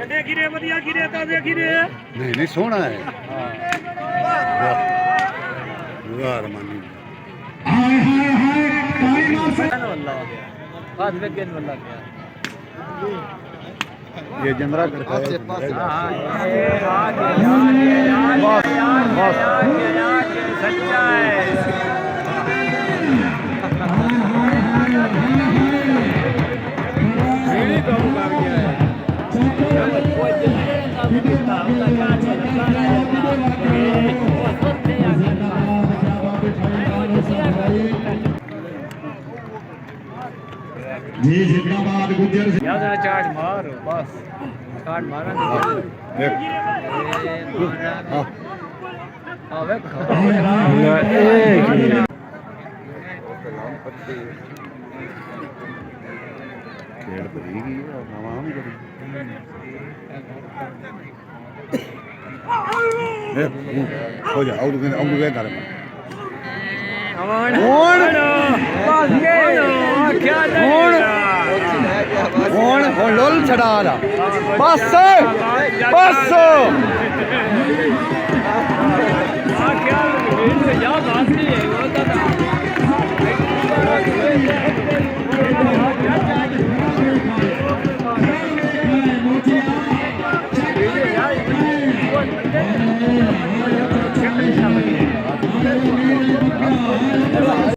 ਠੰਡੇ ਖੀਰੇ ਵਧੀਆ ਖੀਰੇ ਤਾਜ਼ੇ ਖੀਰੇ ਨਹੀਂ ਨਹੀਂ ਸੋਹਣਾ ਹੈ ਵਾਹ ਰਮਾਨੀ हाय हाय हाय टाइम बात में गेंद बल्ला गया ये जंदरा करता है सच्चा है जी जिंदाबाद गुजर याद है चाट मार बस चाट मारा हाँ वे खेड़ भरी नवा भी करी हो जा और वे कर ਹੁਣ ਲੋਲ ਛੜਾ ਲਾ ਬਸ ਬਸ Thank you.